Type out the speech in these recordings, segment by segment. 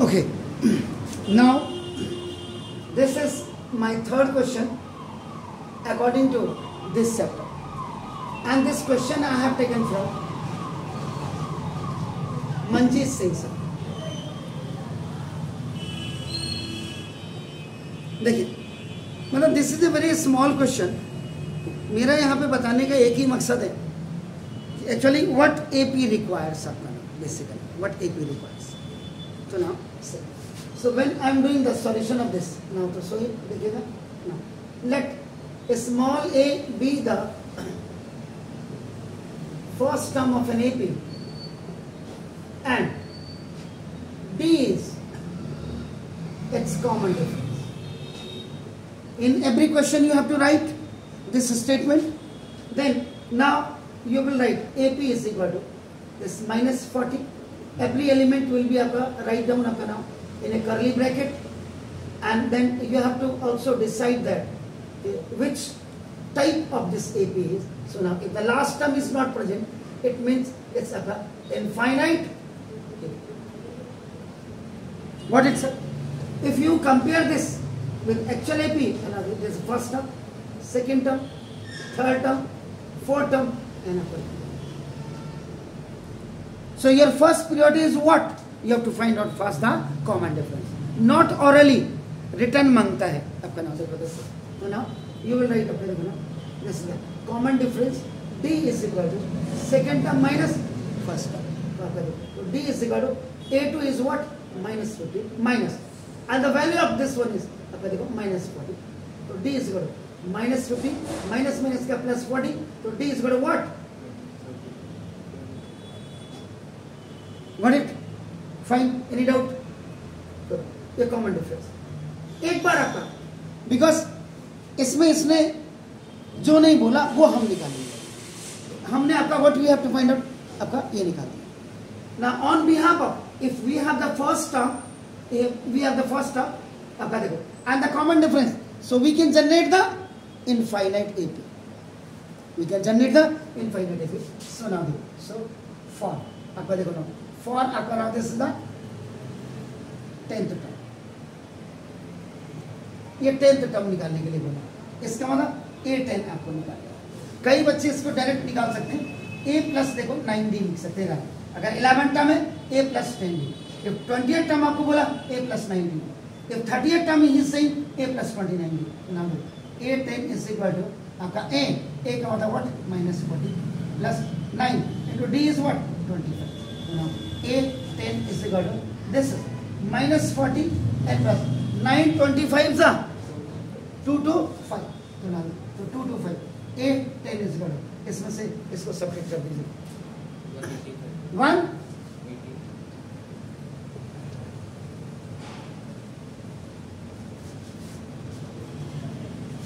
Okay, now this is my third question according to this chapter, and this question I have taken from Manjeet Singh sir. देखिए, मतलब this is a very small question. मेरा यहाँ पे बताने का एक ही मकसद है कि एक्चुअली व्हाट एपी रिक्वायर्स आपका बेसिकली व्हाट एपी रिक्वायर्स. तो now so when I am doing the solution of this, now to show it, देखिएगा, now let a small a be the first term of an AP and D is its common difference. In every question you have to write this statement. Then now you will write AP is equal to this minus 40. Every element will be write down now in a curly bracket, and then you have to also decide that which type of this AP is. So now if the last term is not present, it means it's infinite. What it's if you compare this with actual AP, this first term, second term, third term, fourth term, and so your first priority is what? You have to find out first the common difference. Not orally, written मांगता है आपका नाम देखो दोस्तों. तो now you will write आपका देखो ना, this is the common difference. D is equal to second term minus first term. तो आपका देखो, तो D is equal to A2 is what? Minus 50 minus, and the value of this one is आपका देखो minus 40. तो D is equal to minus 50 minus minus का plus 40. तो D is equal to what? Got it? Fine. Any doubt? तो ये common difference एक बार आपका, because इसमें इसने जो नहीं बोला वो हम निकालेंगे. हमने आपका what we have to find out आपका ये निकाल दिया. Now on behalf of if we have the first term आपका देखो and the common difference, so we can generate the infinite AP. We can generate the infinite AP. So now देखो, so for आपका देखो ना, for आपका नाम this is the 10th term. ये 10th term निकालने के लिए बोला. इसका मतलब A10 आपको निकालना. कई बच्चे इसको डायरेक्ट निकाल सकते हैं. A प्लस देखो 9D लिख सकते हैं. अगर 11th टर्म है A plus 10D. if 20th term आपको बोला A plus 9D. if 30th term ही सही A प्लस 29D. नाम A10 इज इक्वल टू आपका A का मतलब what minus 40 plus 9 into D is what 25. now A10 is equal to this minus 40 and plus 9 25 are 2 to 5. तो 2 to 5 A10 is equal to, इसमें से इसको subtract कर दीजिए 1.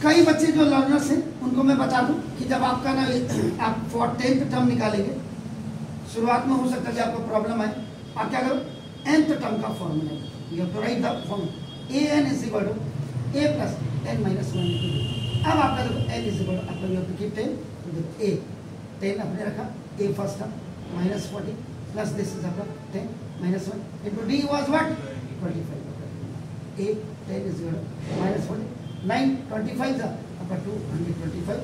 कई बच्चे जो लर्नर्स हैं उनको मैं बता दूं कि जब आपका ना आप 10th टर्म निकालेंगे, शुरुआत में हो सकता है कि आपको प्रॉब्लम आए. आप क्या करो, nth टर्म का formula you have to write the formula an is equal to a plus n minus 1. अब आपका देखो n इज इक्वल टू आपका यू हैव टू कीप 10. तो देखो a 10 आपने रखा, a first term minus 40 plus this is आपका 10 minus 1 into d was what 25. a 10 is equal to minus 40 9 25 था आपका 225 और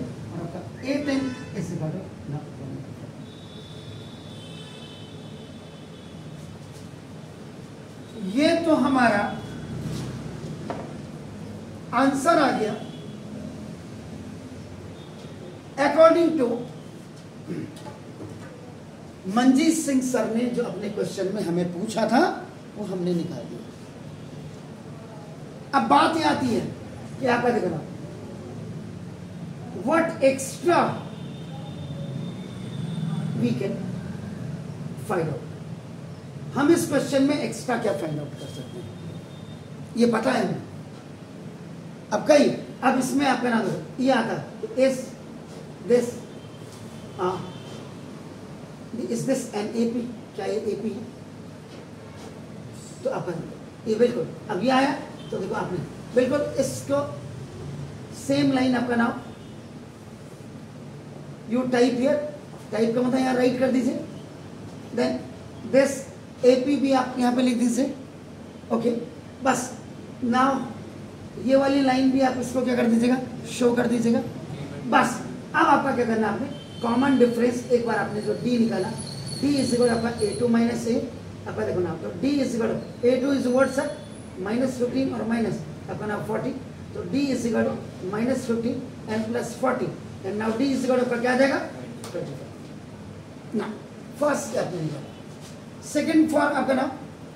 आपका A10 इज इक्वल टू 9. ये तो हमारा आंसर आ गया according to Manjeet Singh sir ने जो अपने क्वेश्चन में हमें पूछा था वो हमने निकाल दिया. अब बात ये आती है कि आपका देखना what extra we can find out. हम इस क्वेश्चन में एक्स्ट्रा क्या फाइंड आउट कर सकते हैं ये पता है हमें. अब इसमें आपका नाम ये आता इज दिस एन एपी. क्या ये एपी है? तो अपन ये बिल्कुल अब ये आया. तो देखो आपने बिल्कुल इसको सेम लाइन आपका नाम यू टाइप हियर. टाइप का मतलब यहाँ राइट कर दीजिए. देन दिस एपी भी आप यहाँ पे लिख दीजिए. ओके बस नाउ ये वाली लाइन भी आप इसको क्या कर दीजिएगा, शो कर दीजिएगा। बस अब आपका क्या करना है, आपने कॉमन डिफरेंस एक बार आपने जो डी निकाला, डी इज इक्वल आपका a2 माइनस ए, आपका देखो ना आपका D is equal a2 is what sir -15 और माइनस आपका ना 40, तो D is equal -15 and plus 40 and now D is equal आपका क्या आ जाएगा 25। ना फर्स्ट आपने निकाला। सेकंड फॉर आपका ना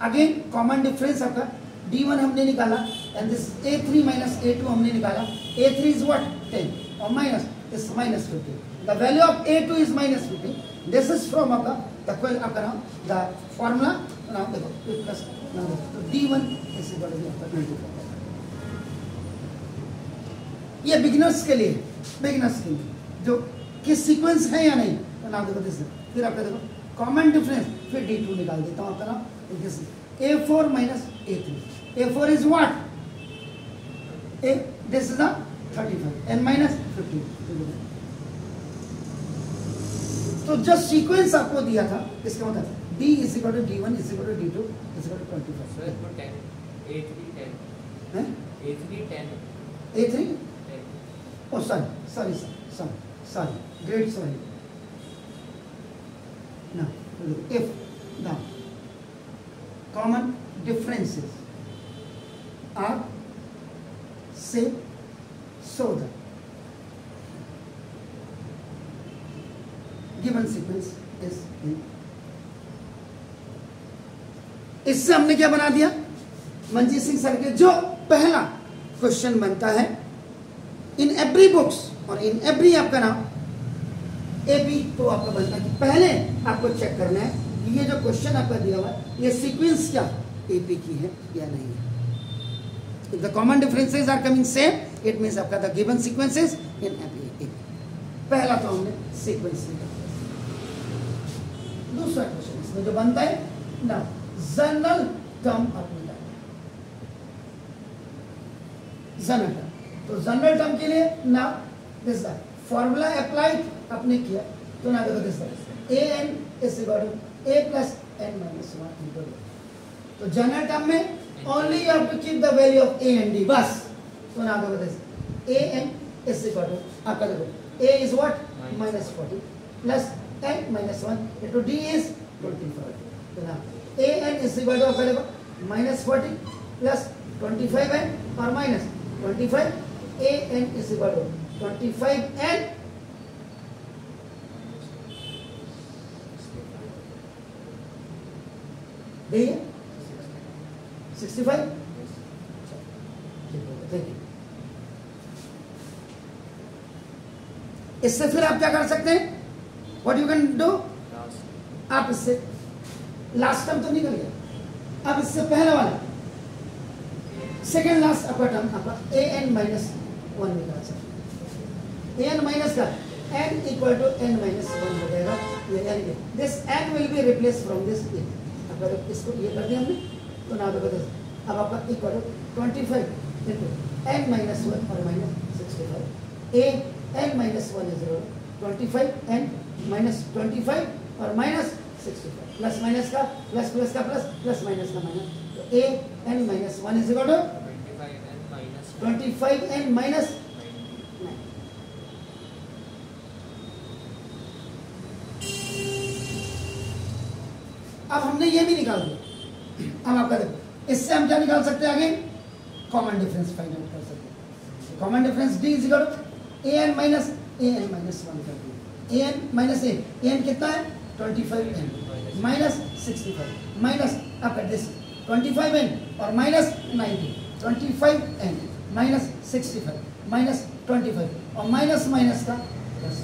अगेन कॉमन डिफरेंस आपका d1 हमने निकाला and this a3 minus a2 हमने निकाला, a3 इज व्हाट 10 और minus this -15, the value of a2 is -15, this is from आपका नाम the formula now देखो प्लस तो d1 इज इक्वल टू आपका 24। ये बिगिनर्स के लिए जो किस सीक्वेंस है या नहीं तो नाम देखो दिस, फिर आपका देखो कॉमन डिफरेंस, फिर d2 निकाल देता हूँ आपका नाम this a4 minus a3, a4 is what this is a 35 and minus 15। तो जो सीक्वेंस आपको दिया था इसका मतलब d is equal to d1 is equal to d2 is equal to 25। Sir इसको 10 a3 10 हैं a3 10 a3 oh sorry great sorry ना if now common differences are same so the given sequence is in। इससे हमने क्या बना दिया, Manjeet Singh sir के जो पहला क्वेश्चन बनता है इन एवरी बुक्स और इन एवरी आपका नाम एपी, तो आपका बनता है कि पहले आपको चेक करना है कि ये जो क्वेश्चन आपका दिया हुआ है ये सीक्वेंस क्या एपी की है या नहीं है। If the common differences are coming same, it means आपका the given sequences in AP। पहला तो हमने सीक्वेंस निकाला। दूसरा क्वेश्चन इसमें जो बनता है ना जनरल टर्म आपने निकाला, जनरल टर्म, तो जनरल टर्म के लिए ना दिस फॉर्मूला अप्लाइड आपने किया तो ना देखो this an is equal to a plus n minus 1 into a। तो जनरल टर्म में only you have to keep the value of a and d बस। तो ना देखो this an is equal to आपका देखो a is what -40 plus n minus 1 into d is 25। तो ना an is equal to आपका देखो -40 plus 25n और minus 25 an is equal to 25n देखिए 65। इससे फिर आप क्या कर सकते हैं, व्हाट यू कैन डू, आप इससे लास्ट टर्म तो निकल गया, अब इससे पहले वाला सेकेंड लास्ट आपका टर्म आपका an माइनस 1 निकाल सकते हैं। an माइनस का n equal to n minus 1 हो जाएगा, ये n this n will be replace from this a। अगर इसको ये कर दिया हमने तो ना तो अब आपका equal to 25 into n minus 1 और minus 65 a n minus 1 is 25 n minus 25 और माइनस 65 प्लस माइनस का प्लस प्लस का प्लस प्लस माइनस का माइनस, तो a n minus 1 is equal to 25 n minus 9। अब हमने ये भी निकाल दिया, अब आपका देखो इससे हम क्या निकाल सकते हैं, आगे कॉमन डिफरेंस फाइंड आउट कर सकते हैं। Common difference d is equal to an minus 1 कर दिया, an माइनस an कितना है 25n माइनस 65 माइनस आपका दिस 25n और माइनस 90 25n माइनस 65 माइनस 25 और माइनस माइनस का प्लस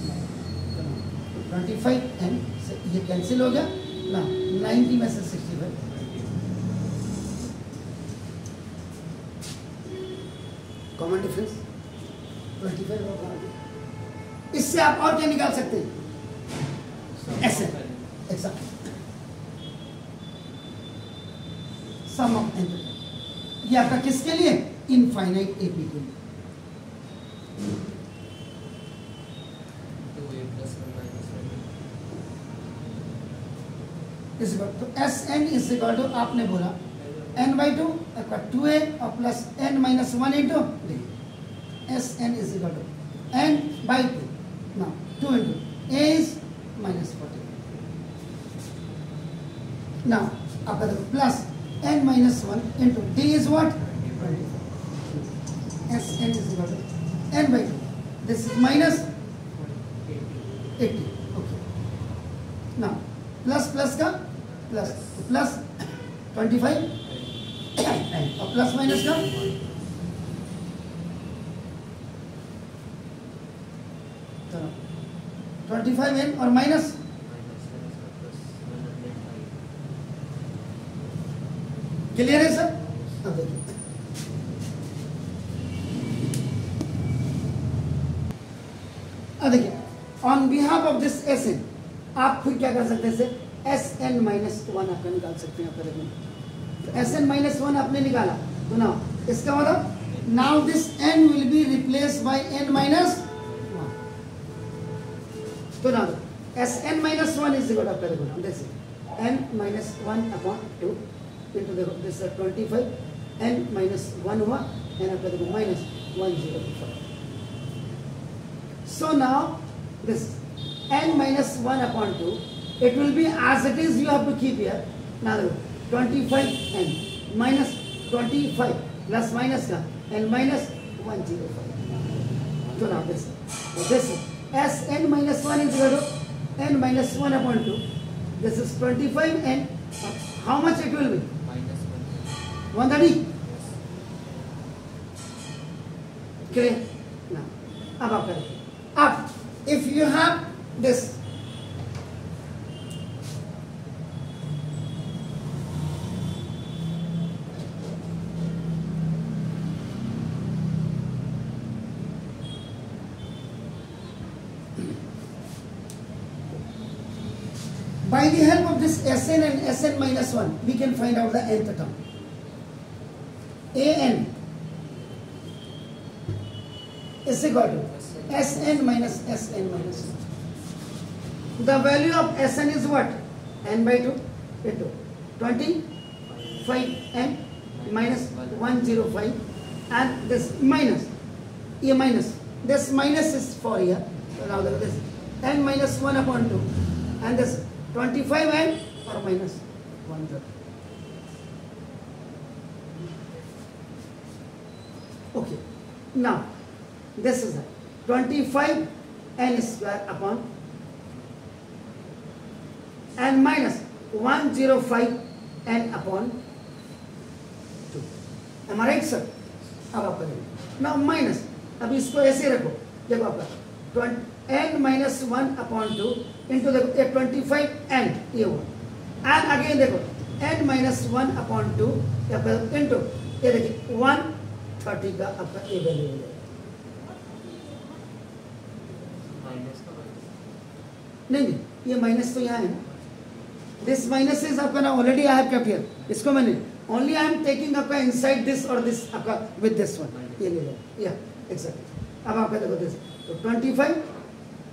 25n से ये कैंसिल हो गया ना, 90 में से 65 कॉमन डिफरेंस 25 होगा। इससे आप और क्या निकाल सकते हैं, ऐसे एग्जैक्ट सम ऑफ एन, ये आपका किसके लिए, इनफाइनाइट एपी के लिए। तो S n is equal to आपने बोला n by 2 आपका 2a और plus n minus 1 into d. Sn is equal to n by 2. Now 2 into a is minus 40. Now आपका देखो plus n minus 1 into d is what? 24. Sn is equal to n by 2. This is minus 80. Okay. Now plus plus का plus plus 25 और plus minus का चलो 25n और minus clear है sir? अब देखिए on behalf of this Sn आप फिर क्या कर सकते हैं? Sn माइनस 1 आपका निकाल सकते हैं। तो Sn माइनस 1 आपने निकाला तो ना इसका मतलब now this n will be replace by n minus 1। तो ना Sn माइनस 1 इज इक्वल आपका देखो this n minus 1 upon 2 into देखो दिस 25 n माइनस 1 हुआ n आपका देखो minus 105। So now this n minus 1 upon 2, it will be as it is. You have to keep here. Now 25n minus 25 plus minus का n minus 105. So now this Sn minus 1 is equal to n minus 1 upon 2. This is 25n. How much it will be? minus 130. Clear? Now अब आप करें. अब if you have this by the help of this Sn and Sn minus 1 we can find out the nth term. An is equal to Sn minus Sn minus 1. The value of Sn is what? N by 2 into 25n minus 105 and this minus, a minus, this minus is for here. So now there is n minus 1 upon 2 and this 25n or minus 130. Okay, now this is 25n square upon and minus 105n upon 2. Am I right, sir? अब आप करेंगे now minus, अब इसको ऐसे रखो देखो आपका n minus 1 upon 2 into देखो 25n ये हुआ and again देखो n minus 1 upon 2 into ये देखिए 130 का आपका ये वैल्यू हो जाएगा। नहीं ये माइनस तो यहाँ है ना, दिस माइनस इज आपका ना already I have kept here, इसको मैंने ओनली आई एम टेकिंग आपका इनसाइड दिस और दिस आपका विद दिस वन ये ले लो या एक्जेक्टली। अब आपका देखो दिस तो 25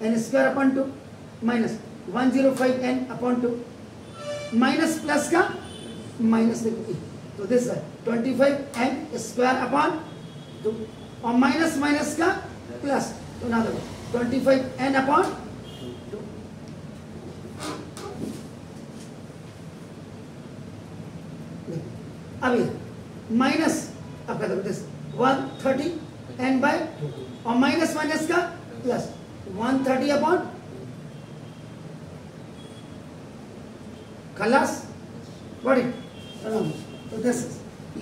n square upon 2 minus 105 n upon 2 minus plus का माइनस देखो तो दिस है 25 n स्क्वायर अपॉन 2 और माइनस माइनस का प्लस तो ना देखो 25 n अपॉन अभी माइनस आपका देखो दिस 130 n बाय और माइनस माइनस का प्लस 130 अपॉन खलास व्हाट इट तो दिस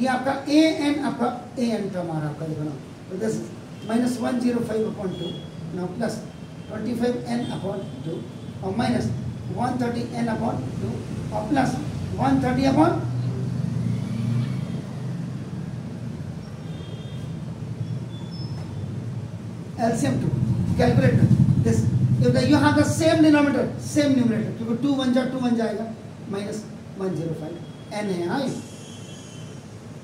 ये आपका a n आपका a n का हमारा आपका देखो ना तो this minus 105 upon 2 now plus 25 n upon 2 और माइनस 130 n अपॉन 2 और plus 130 upon LCM 2 calculate this if you have the same denominator same numerator क्योंकि 2 1 जा 2 1 जाएगा minus 105 n है हाँ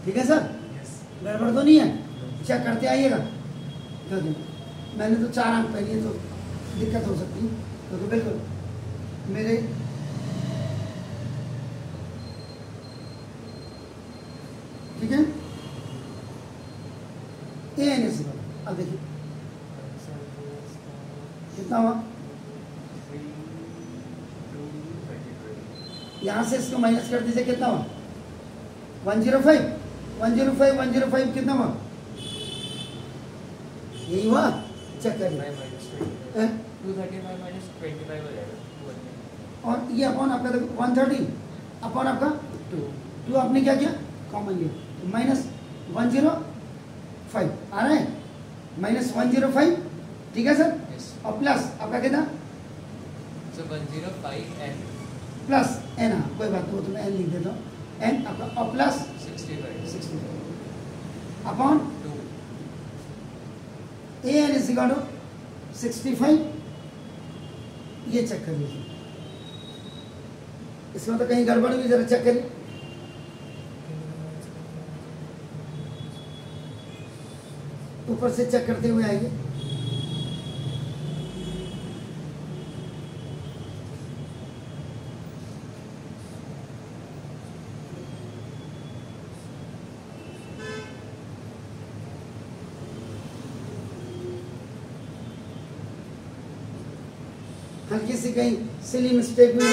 ठीक है सर गड़बड़ तो नहीं है चेक करते आइएगा मैंने तो 4 अंक पहले तो दिक्कत हो सकती है क्योंकि बिल्कुल मेरे ए एन इज इक्वल, अब देखिए कितना हुआ, यहाँ से इसको माइनस कर दीजिए, कितना हुआ 105, 105, 105 कितना हुआ, यही हुआ, चेक करिए। 235 माइनस 25 हो जाएगा, और ये अपॉन आपका देखो 130 अपॉन आपका 2 आपने क्या किया, कॉमन लिया, माइनस 105 आ रहा है, माइनस 105, ठीक है सर, Yes. और प्लस आपका कितना, so 105 and प्लस एन, हाँ कोई बात नहीं, वो तो मैं एन लिख देता हूँ, एन आपका, और plus 65 65 upon 2 a n is equal to 65, ये चेक कर लीजिए, इसमें तो कहीं गड़बड़ भी, जरा चेक करिए, ऊपर से चेक करते हुए आइए, हल्की सी कहीं सिली मिस्टेक भी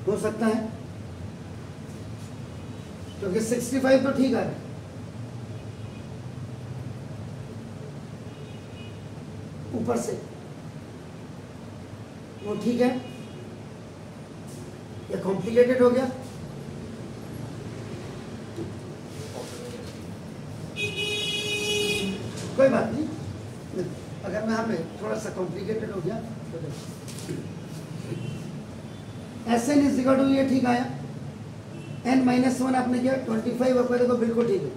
हो सकता है, क्योंकि 65 तो ठीक है, ऊपर से वो ठीक है, या कॉम्प्लिकेटेड हो गया, कोई बात नहीं, अगर मैं यहाँ पे थोड़ा सा कॉम्प्लिकेटेड हो गया तो S n is equal to, ये ठीक आया, एन माइनस 1 आपने किया 25, आपका देखो बिल्कुल ठीक है,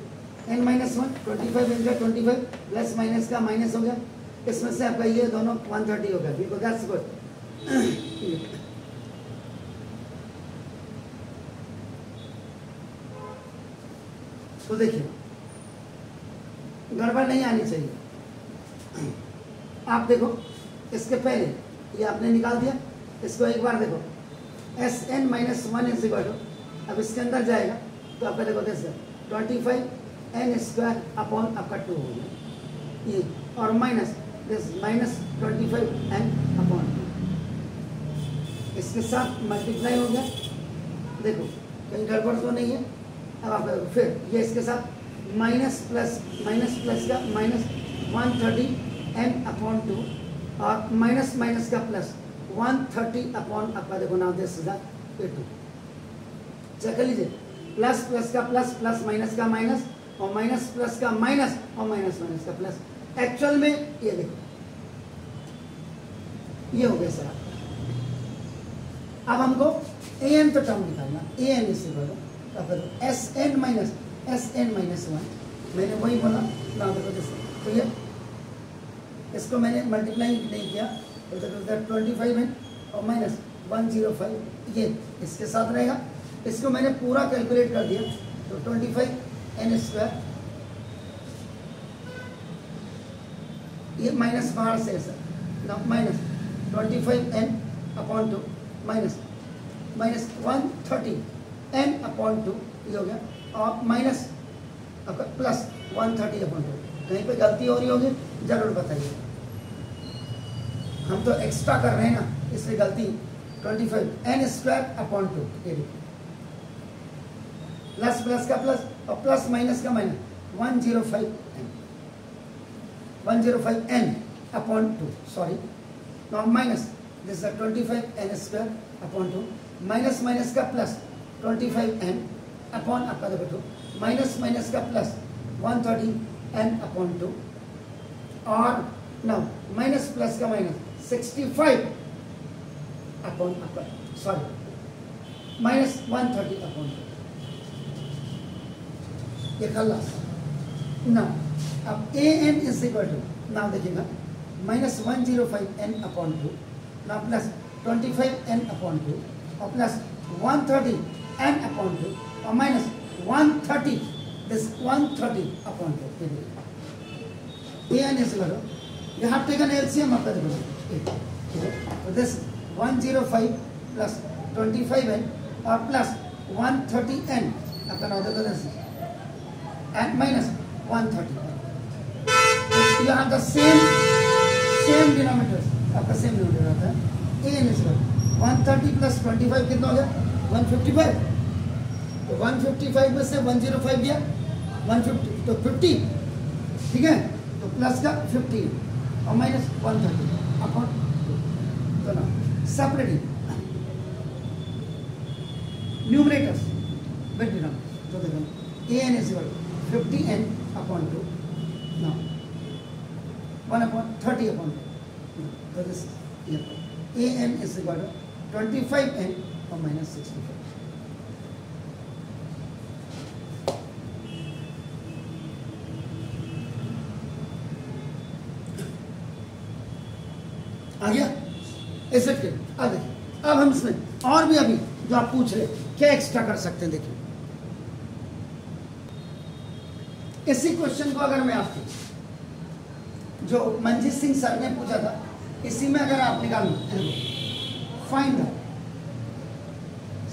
एन माइनस 1 25 इनका 25 प्लस माइनस का माइनस हो गया, इसमें से आपका ये दोनों 130 हो गया, बिल्कुल दैट्स गुड। तो देखिए गड़बड़ नहीं आनी चाहिए, आप देखो इसके पहले ये आपने निकाल दिया, इसको एक बार देखो, S n minus 1 is equal to, अब इसके अंदर जाएगा तो आपका देखो दिस 25 एन स्क्वायर अपॉन आपका 2 हो गया ये, और minus this minus 25 n upon 2, इसके साथ मल्टीप्लाई हो गया, देखो कहीं गड़बड़ तो नहीं है। अब आप देखो फिर ये इसके साथ माइनस प्लस का माइनस 130 एन अपॉन 2, और माइनस माइनस का प्लस 130 अपॉन आपका देखो now this is the 2, check कर लीजिए, प्लस प्लस का प्लस, प्लस माइनस का माइनस, और माइनस प्लस का माइनस, और माइनस माइनस का प्लस, एक्चुअल में ये देखो ये हो गया सर। अब हमको ए एन तो टर्म निकालना, ए एन इसे बोलो एस एन माइनस 1, मैंने वही बोला ना देखो जैसे, तो ये इसको मैंने मल्टीप्लाई नहीं किया तो 25 है और माइनस 105, ये इसके साथ रहेगा, इसको मैंने पूरा कैलकुलेट कर दिया तो 25 एन स्क्वायर, ये माइनस बाहर से सर ना, minus 25 n upon 2 minus 130 n upon 2, ये हो गया, और माइनस आपका प्लस 130 अपॉन 2, कहीं पे गलती हो रही होगी जरूर बताइए, हम तो एक्स्ट्रा कर रहे हैं ना इसलिए गलती, 25 एन स्क्वायर अपॉन 2, ये देखिए प्लस प्लस का प्लस और प्लस माइनस का minus 105 n upon 2, sorry not minus this 25 n square upon 2, minus minus का प्लस 25 एन अपॉन आपका देखो 2, माइनस माइनस का प्लस 130 एन अपॉन 2, और नाउ माइनस प्लस का माइनस 65 अपॉन आपका सॉरी माइनस 130 अपॉन 2, ये खल्लास। नाउ अब a n is equal to, now देखिएगा minus 105 n upon 2, now plus 25 n upon 2, और प्लस 130 एन अपॉन 2, और minus 130 this 130 upon 2, a n is equal to, you have taken LCM of the so this 105 plus 25n or plus 130n आपका now देखो this and minus 135 you have the same denominators, आपका same denominator आता है an is 130 plus 25 कितना हो गया 155, तो 155 में से 105 गया 150 तो 50, ठीक है, तो प्लस का 50 और माइनस 130 अपॉन, तो ना सेपरेटिंग न्यूमरेटर्स विद डिनोमिनेटर, तो देखो an is 50n upon 2 now 1 upon 30 upon 2, so this an is equal to 25n or minus 65. आ गया ऐसे के। अब देखिए, अब हम इसमें और भी अभी जो आप पूछ रहे क्या एक्स्ट्रा कर सकते हैं, देखिए इसी क्वेश्चन को अगर मैं आपको जो मंजीत सिंह सर ने पूछा था, इसी में अगर आप निकालो find the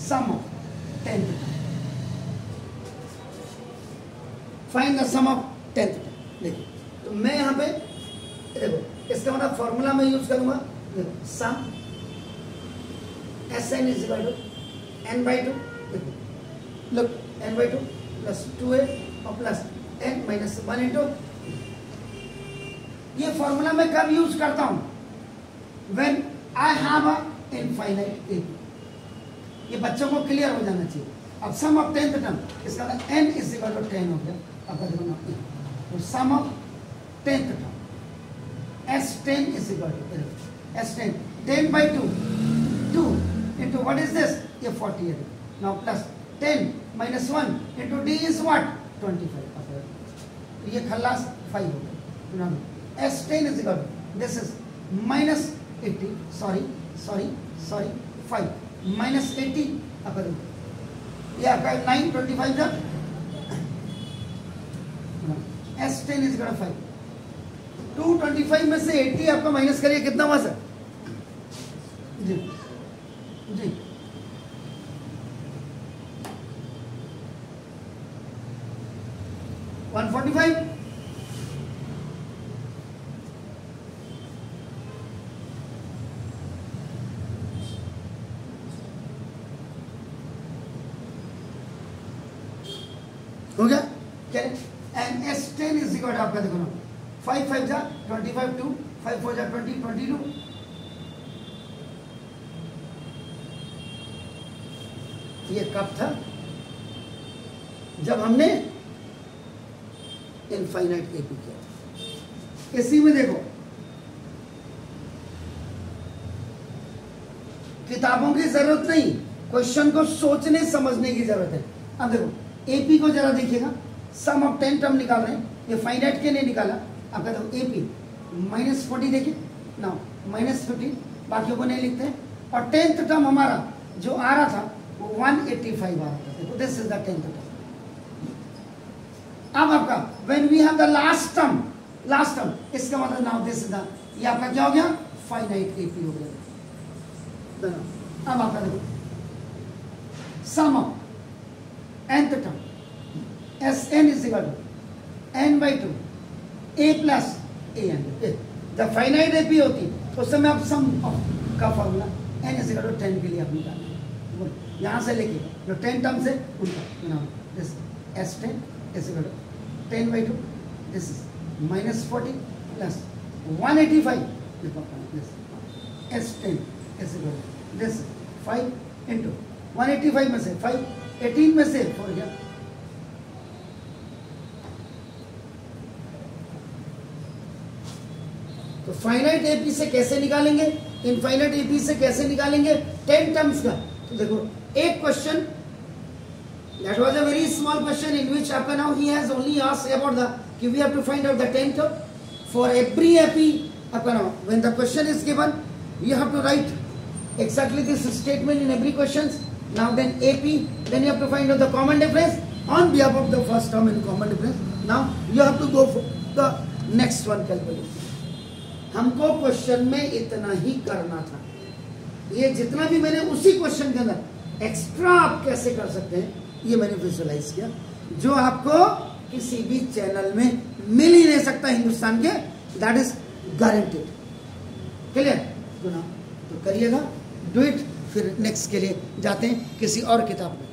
sum of 10th term, find the sum of 10th term. देखिए तो मैं यहाँ पे देखो इसका मतलब फॉर्मूला में यूज करूंगा, देखो सम Sn is equal to n/2, look n/2 plus 2a और प्लस n minus 1 into, ये फॉर्मूला मैं कब यूज करता हूं, when I have a infinite AP, ये बच्चों को क्लियर हो जाना चाहिए। अब सम ऑफ 10th टर्म, इसका मतलब n is equal to 10 हो गया, अब देखो ना तो sum of 10th term S10 is equal to S10 10/2 2 into what is this, ये 40 है, now plus 10 minus 1 into d is what 25, ये खल्लास 5 हो गया, S10 is equal to this is minus 80 sorry 5 minus 80 अगर ये आपका 925 का S10 is equal to 5, 225 में से 80 आपका माइनस करिए कितना हुआ सर जी जी 145, हो गया क्या, and S10 is equal to आपका देखो ना 5 5 जा 25 2 5 4 जा 20 22, ये कब था, जब हमने इनफाइनाइट एपी किया था। इसी में देखो किताबों की जरूरत नहीं, क्वेश्चन को सोचने समझने की जरूरत है। अब देखो एपी को जरा देखिएगा, सम ऑफ 10 टर्म निकाल रहे हैं, ये फाइनाइट के लिए निकाला, आपका देखो एपी -40 देखिए ना -15, बाकियों को नहीं लिखते हैं, और 10th टर्म हमारा जो आ रहा था वो 185 आ रहा था, देखो this is the 10th term. अब आपका when we have the last term इसका मतलब नाउ दिस इज द, ये आपका क्या हो गया फाइनाइट एपी हो गया। अब आपका देखो sum of nth term Sn is equal to n/2 a plus an, जब फाइनाइट एपी होती तो उस समय आप सम का formula n is equal to 10 के लिए आप निकालें, यहाँ से लेके जो 10 टर्म से उनका this S10 is equal to 10/2, this is -40 plus 185, this S10 is equal to this 5 into 185 में से 5 18 में से 4 गया, तो फाइनाइट एपी से कैसे निकालेंगे, इनफाइनाइट एपी से कैसे निकालेंगे 10 टर्म्स का। तो देखो एक question that was a very small question in which up now he has only asked about the we have to find out the 10th term for every AP up now when the question is given you have to write exactly this statement in every questions. Now then AP, then you have to find out the common difference on behalf of the first term and common difference. Now you have to go for the next one calculation. हमको question में इतना ही करना था, ये जितना भी मैंने उसी क्वेश्चन के अंदर एक्स्ट्रा आप कैसे कर सकते हैं ये मैंने विजुअलाइज किया, जो आपको किसी भी चैनल में मिल ही नहीं सकता हिंदुस्तान के, दैट इज गारंटेड। क्लियर? तो करिएगा, डू इट। फिर नेक्स्ट के लिए जाते हैं किसी और किताब में।